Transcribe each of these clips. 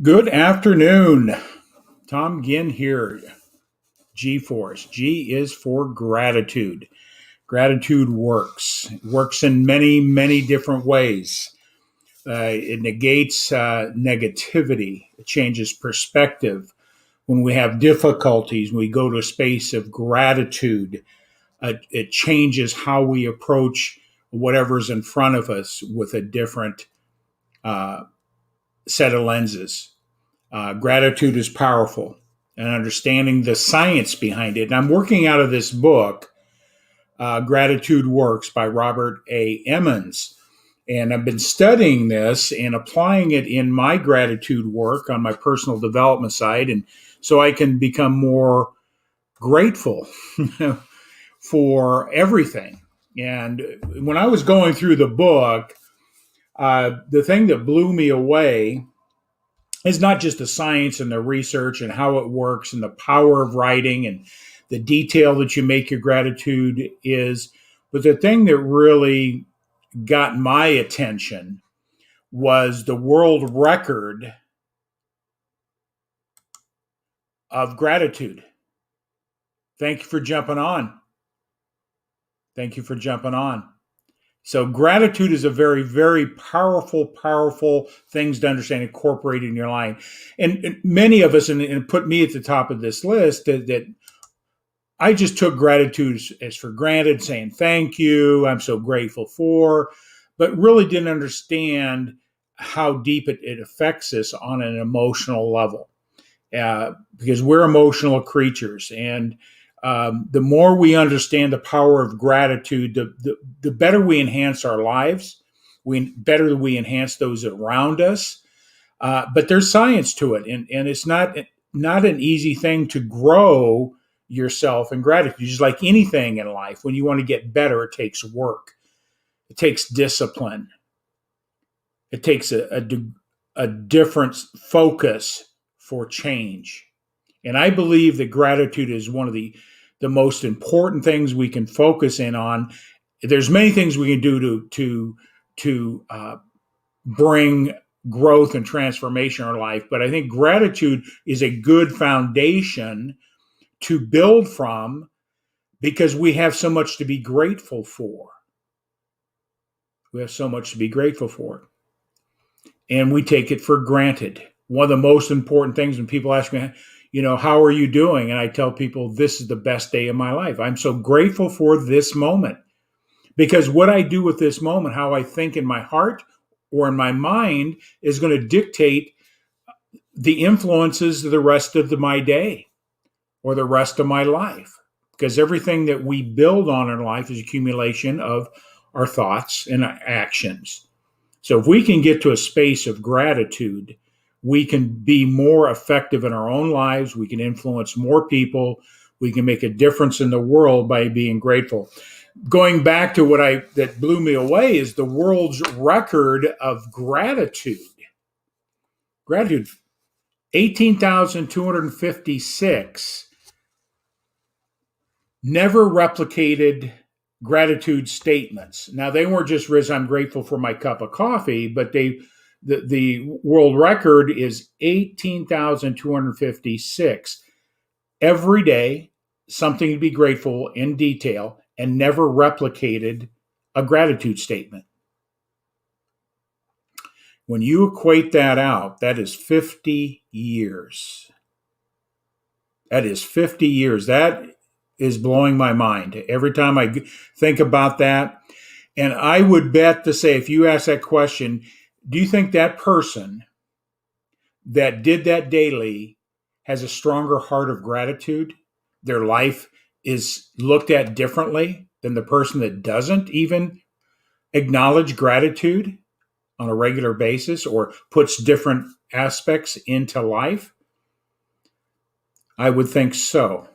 Good afternoon. Tom Ginn here. G Force. G is for gratitude. Gratitude works. It works in many, many different ways. It negates negativity. It changes perspective. When we have difficulties, we go to a space of gratitude. It changes how we approach whatever's in front of us with a different uh, set of lenses. Gratitude is powerful and understanding the science behind it. And I'm working out of this book, Gratitude Works by Robert A. Emmons. And I've been studying this and applying it in my gratitude work on my personal development side. And so I can become more grateful for everything. And when I was going through the book, the thing that blew me away is not just the science and the research and how it works and the power of writing and the detail that you make your gratitude is, but the thing that really got my attention was the world record of gratitude. Thank you for jumping on. Thank you for jumping on. So gratitude is a very, very powerful things to understand, incorporate in your life. And many of us, and put me at the top of this list, that I just took gratitude as for granted, saying thank you, I'm so grateful for, but really didn't understand how deep it affects us on an emotional level. Because we're emotional creatures. And the more we understand the power of gratitude, the better we enhance our lives, better we enhance those around us. But there's science to it, and it's not an easy thing to grow yourself in gratitude. Just like anything in life, when you want to get better, it takes work, it takes discipline, it takes a different focus for change. And I believe that gratitude is one of the most important things we can focus in on. There's many things we can do to bring growth and transformation in our life, but I think gratitude is a good foundation to build from because we have so much to be grateful for. We have so much to be grateful for, and we take it for granted. One of the most important things when people ask me, how are you doing? And I tell people, this is the best day of my life. I'm so grateful for this moment because what I do with this moment, how I think in my heart or in my mind is going to dictate the influences of the rest of my day or the rest of my life. Because everything that we build on in life is accumulation of our thoughts and actions. So if we can get to a space of gratitude, we can be more effective in our own lives. We can influence more people. We can make a difference in the world by being grateful. Going back to that blew me away is the world's record of gratitude. Gratitude, 18,256 never replicated gratitude statements. Now, they weren't just I'm grateful for my cup of coffee, but the world record is 18,256. Every day, something to be grateful in detail and never replicated a gratitude statement. When you equate that out, that is 50 years. That is 50 years. That is blowing my mind every time I think about that. And I would bet to say, if you ask that question, do you think that person that did that daily has a stronger heart of gratitude? Their life is looked at differently than the person that doesn't even acknowledge gratitude on a regular basis or puts different aspects into life? I would think so.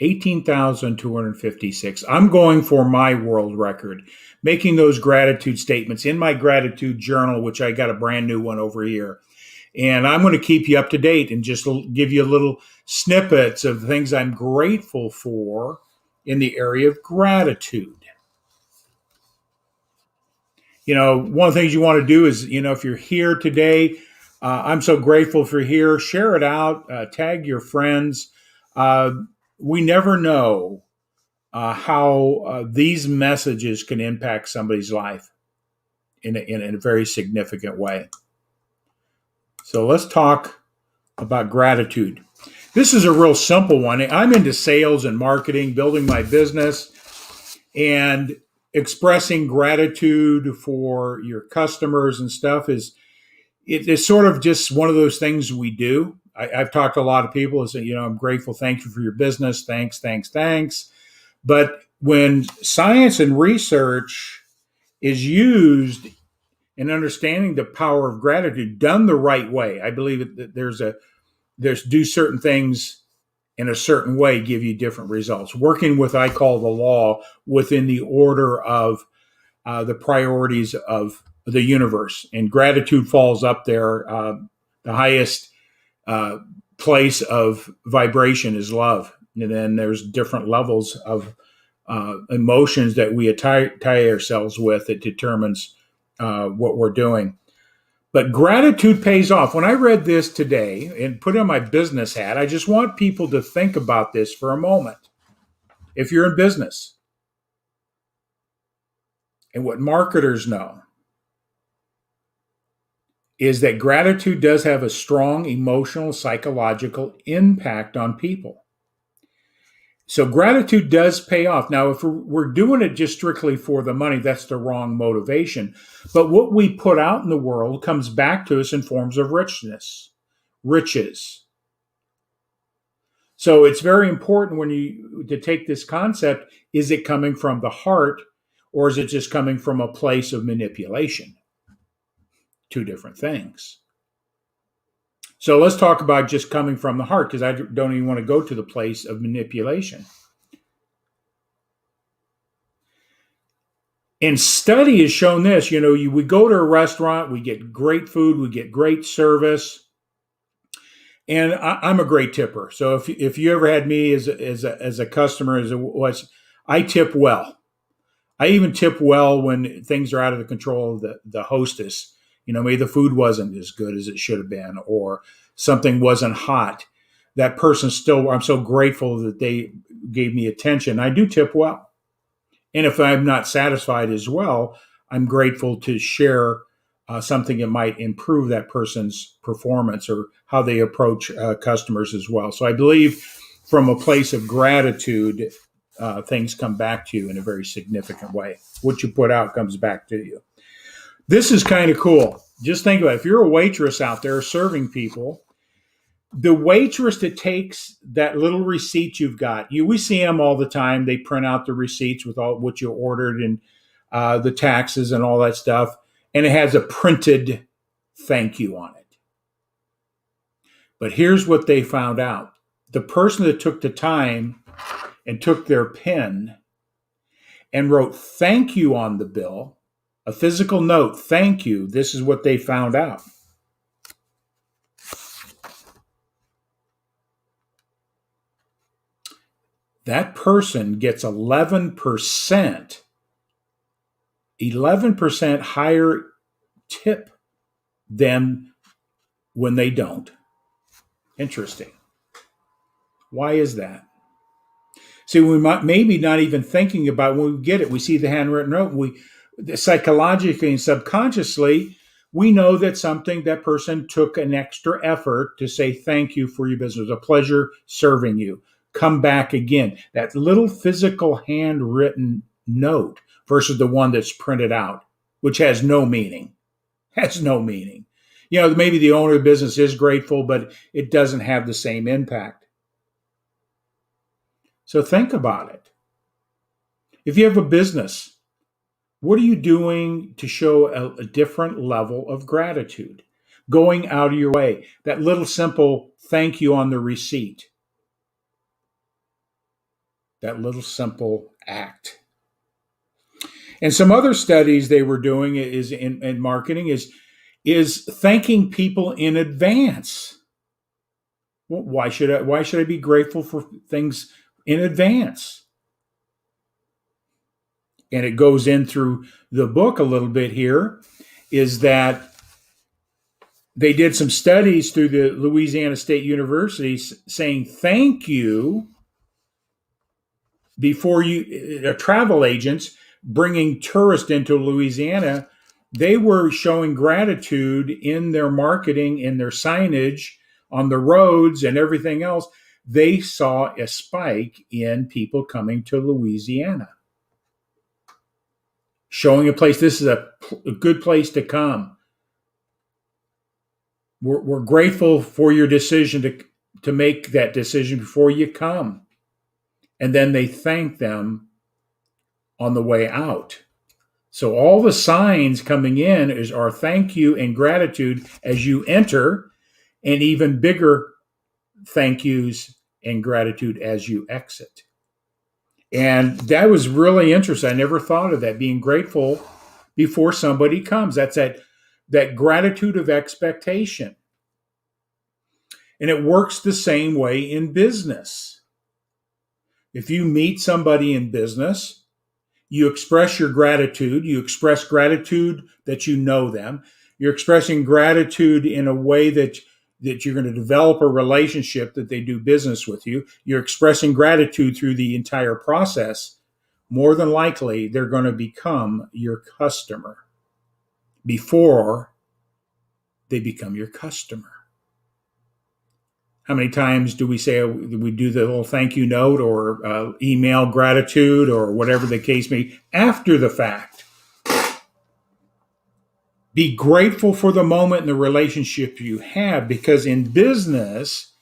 18,256. I'm going for my world record, making those gratitude statements in my gratitude journal, which I got a brand new one over here. And I'm going to keep you up to date and just give you little snippets of things I'm grateful for in the area of gratitude. One of the things you want to do is, if you're here today, I'm so grateful for here. Share it out, tag your friends. Uh, we never know how these messages can impact somebody's life in a very significant way. So let's talk about gratitude. This is a real simple one. I'm into sales and marketing, building my business, and expressing gratitude for your customers and stuff it's sort of just one of those things we do. I've talked to a lot of people and say, I'm grateful. Thank you for your business. Thanks, thanks, thanks. But when science and research is used in understanding the power of gratitude done the right way, I believe that there's do certain things in a certain way give you different results. Working with, I call the law, within the order of the priorities of the universe. And gratitude falls up there. The highest place of vibration is love. And then there's different levels of emotions that we tie ourselves with that determines what we're doing. But gratitude pays off. When I read this today and put on my business hat, I just want people to think about this for a moment. If you're in business, and what marketers know is that gratitude does have a strong emotional, psychological impact on people. So gratitude does pay off. Now, if we're doing it just strictly for the money, that's the wrong motivation. But what we put out in the world comes back to us in forms of riches. So it's very important to take this concept, is it coming from the heart or is it just coming from a place of manipulation? Two different things. So let's talk about just coming from the heart, because I don't even want to go to the place of manipulation. And study has shown this, we go to a restaurant, we get great food, we get great service. And I'm a great tipper. So if you ever had me as a customer, I tip well. I even tip well when things are out of the control of the hostess. Maybe the food wasn't as good as it should have been, or something wasn't hot. That person I'm so grateful that they gave me attention. I do tip well. And if I'm not satisfied as well, I'm grateful to share something that might improve that person's performance or how they approach customers as well. So I believe from a place of gratitude, things come back to you in a very significant way. What you put out comes back to you. This is kind of cool. Just think about it. If you're a waitress out there serving people, the waitress that takes that little receipt you've got, we see them all the time. They print out the receipts with all what you ordered and the taxes and all that stuff. And it has a printed thank you on it. But here's what they found out. The person that took the time and took their pen and wrote thank you on the bill, a physical note, thank you, this is what they found out. That person gets 11% higher tip than when they don't. Interesting. Why is that? See, we might maybe not even thinking about when we get it. We see the handwritten note. Psychologically and subconsciously, we know that person took an extra effort to say thank you for your business. A pleasure serving you. Come back again. That little physical handwritten note versus the one that's printed out, which has no meaning. Has no meaning. Maybe the owner of the business is grateful, but it doesn't have the same impact. So think about it. If you have a business, what are you doing to show a different level of gratitude? Going out of your way. That little simple thank you on the receipt. That little simple act. And some other studies they were doing is in marketing is thanking people in advance. Well, why should I be grateful for things in advance? and it goes in through the book a little bit here, is that they did some studies through the Louisiana State University saying thank you before you, travel agents bringing tourists into Louisiana, they were showing gratitude in their marketing, in their signage on the roads and everything else. They saw a spike in people coming to Louisiana, showing a place. This is a good place to come. We're grateful for your decision to make that decision before you come. And then they thank them on the way out. So all the signs coming in are thank you and gratitude as you enter, and even bigger thank yous and gratitude as you exit. And that was really interesting. I never thought of that, being grateful before somebody comes. That's that gratitude of expectation. And it works the same way in business. If you meet somebody in business, you express your gratitude. You express gratitude that you know them. You're expressing gratitude in a way that you're going to develop a relationship, that they do business with you. You're expressing gratitude through the entire process. More than likely, they're going to become your customer before they become your customer. How many times do we say we do the little thank you note or email gratitude or whatever the case may be after the fact? Be grateful for the moment and the relationship you have, because in business,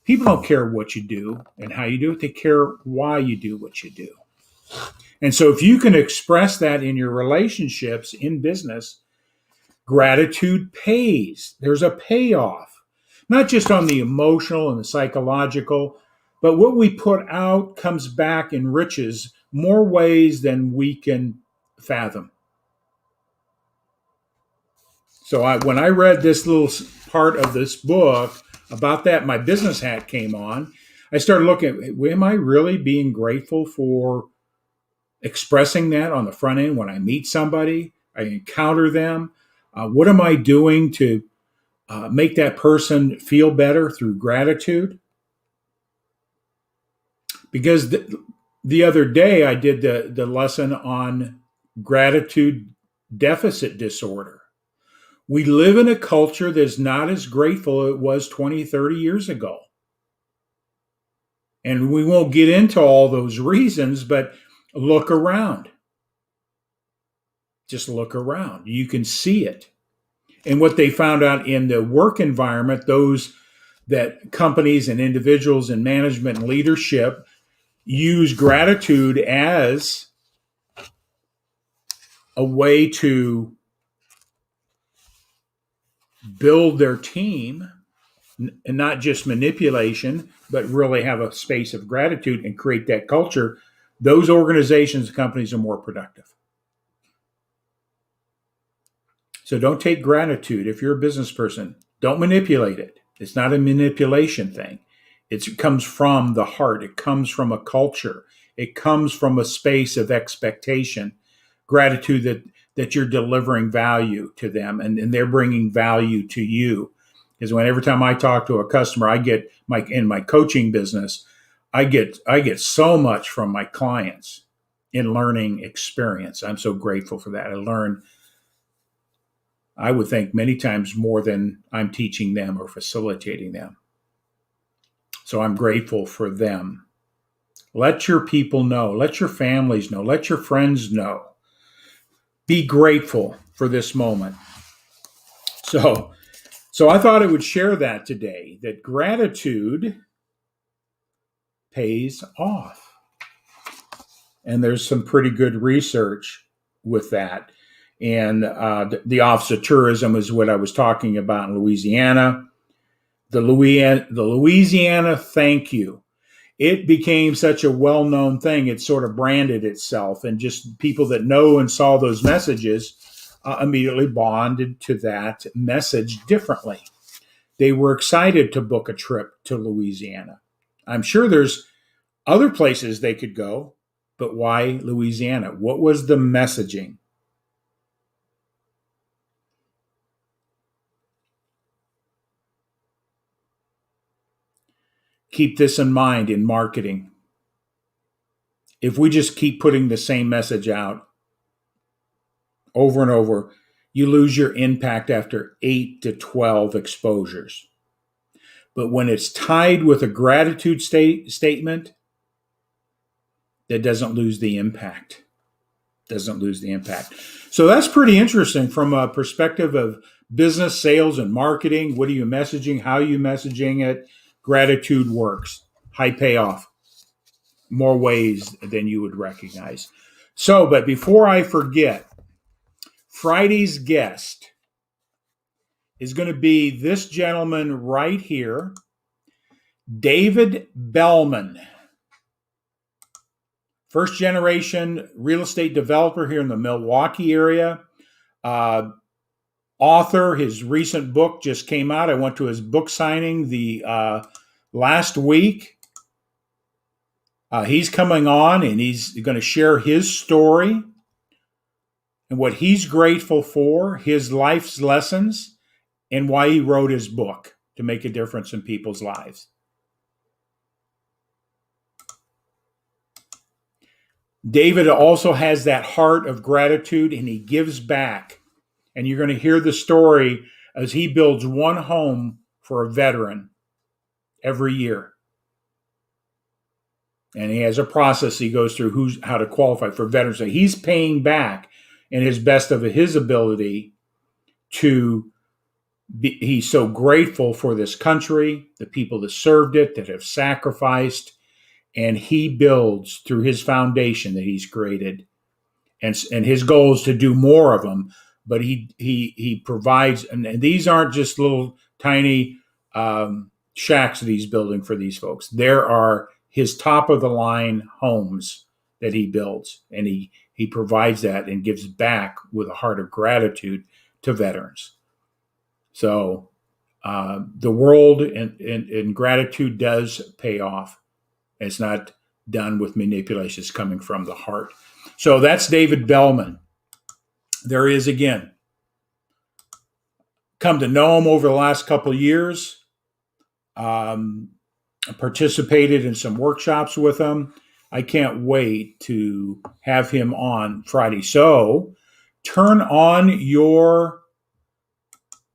people don't care what you do and how you do it. They care why you do what you do. And so if you can express that in your relationships in business, gratitude pays. There's a payoff. Not just on the emotional and the psychological, but what we put out comes back in riches more ways than we can fathom. So when I read this little part of this book about that, my business hat came on. I started looking at, am I really being grateful for expressing that on the front end when I meet somebody, I encounter them? What am I doing to make that person feel better through gratitude? Because the other day I did the lesson on gratitude deficit disorder. We live in a culture that's not as grateful as it was 20, 30 years ago. And we won't get into all those reasons, but look around. Just look around. You can see it. And what they found out in the work environment, those that companies and individuals in management and leadership use gratitude as a way to build their team, and not just manipulation, but really have a space of gratitude and create that culture, those organizations and companies are more productive. So don't take gratitude. If you're a business person, don't manipulate it. It's not a manipulation thing. It comes from the heart. It comes from a culture. It comes from a space of expectation, gratitude that you're delivering value to them and they're bringing value to you. Because every time I talk to a customer, I get in my coaching business, I get so much from my clients in learning experience. I'm so grateful for that. I would think many times more than I'm teaching them or facilitating them. So I'm grateful for them. Let your people know. Let your families know. Let your friends know. Be grateful for this moment. So I thought I would share that today, that gratitude pays off. And there's some pretty good research with that. And the Office of Tourism is what I was talking about in Louisiana. The Louisiana thank you. It became such a well-known thing. It sort of branded itself, and just people that know and saw those messages immediately bonded to that message differently. They were excited to book a trip to Louisiana. I'm sure there's other places they could go, But why Louisiana? What was the messaging? Keep this in mind in marketing. If we just keep putting the same message out over and over, you lose your impact after 8 to 12 exposures. But when it's tied with a gratitude statement, that doesn't lose the impact. Doesn't lose the impact. So that's pretty interesting from a perspective of business, sales, and marketing. What are you messaging? How are you messaging it? Gratitude works. High payoff. More ways than you would recognize. So, but before I forget, Friday's guest is going to be this gentleman right here, David Belman. First generation real estate developer here in the Milwaukee area. Author, his recent book just came out. I went to his book signing the last week. He's coming on and he's going to share his story and what he's grateful for, his life's lessons, and why he wrote his book to make a difference in people's lives. David also has that heart of gratitude and he gives back. And you're going to hear the story as he builds one home for a veteran every year. And he has a process he goes through how to qualify for veterans. So he's paying back in his best of his ability to be. He's so grateful for this country, the people that served it, that have sacrificed, and he builds through his foundation that he's created. And his goal is to do more of them, but he provides, and these aren't just little tiny shacks that he's building for these folks. There are his top of the line homes that he builds, and he provides that and gives back with a heart of gratitude to veterans. So the world and gratitude does pay off. It's not done with manipulation. It's coming from the heart. So that's David Belman. There is, again, come to know him over the last couple of years. Participated in some workshops with him. I can't wait to have him on Friday. So turn on your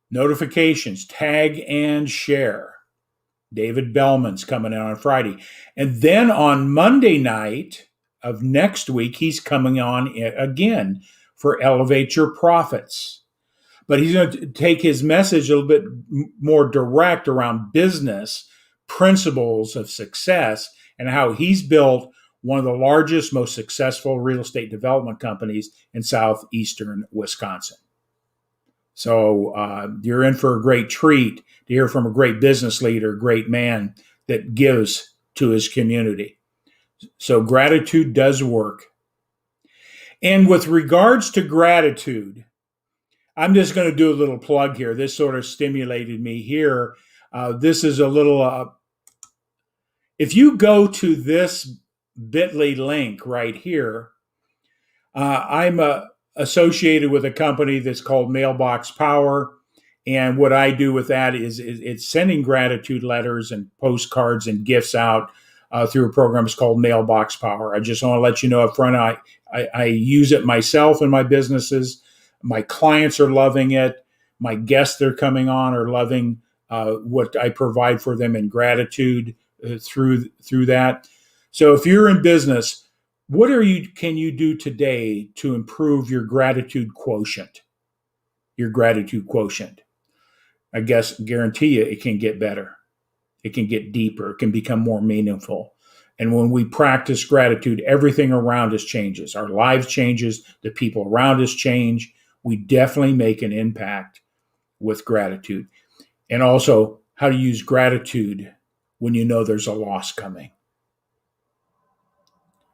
notifications, tag and share. David Belman's coming in on Friday. And then on Monday night of next week, he's coming on again for Elevate Your Profits. But he's going to take his message a little bit more direct around business principles of success and how he's built one of the largest, most successful real estate development companies in southeastern Wisconsin. So you're in for a great treat to hear from a great business leader, great man that gives to his community. So gratitude does work. And with regards to gratitude, I'm just going to do a little plug here. This sort of stimulated me here. This is a little, if you go to this bit.ly link right here, I'm associated with a company that's called Mailbox Power. And what I do with that is it's sending gratitude letters and postcards and gifts out through a program that's called Mailbox Power. I just want to let you know up front, I use it myself in my businesses. My clients are loving it. My guests that are coming on are loving what I provide for them in gratitude through that. So if you're in business, what can you do today to improve your gratitude quotient? Your gratitude quotient. I guarantee you it can get better. It can get deeper. It can become more meaningful. And when we practice gratitude, everything around us changes. Our lives changes. The people around us change. We definitely make an impact with gratitude. And also how to use gratitude when you know there's a loss coming.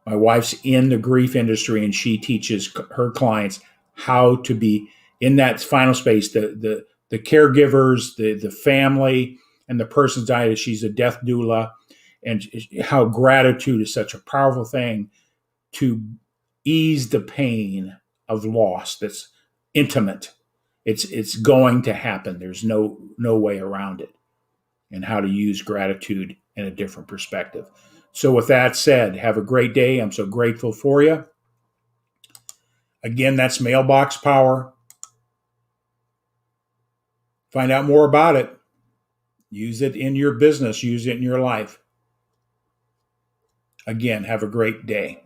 My wife's in the grief industry and she teaches her clients how to be in that final space, the caregivers, the family, and the person's died. She's a death doula, and how gratitude is such a powerful thing to ease the pain of loss that's intimate. It's going to happen. There's no way around it. And how to use gratitude in a different perspective. So with that said, have a great day. I'm so grateful for you. Again, that's Mailbox Power. Find out more about it. Use it in your business. Use it in your life. Again, have a great day.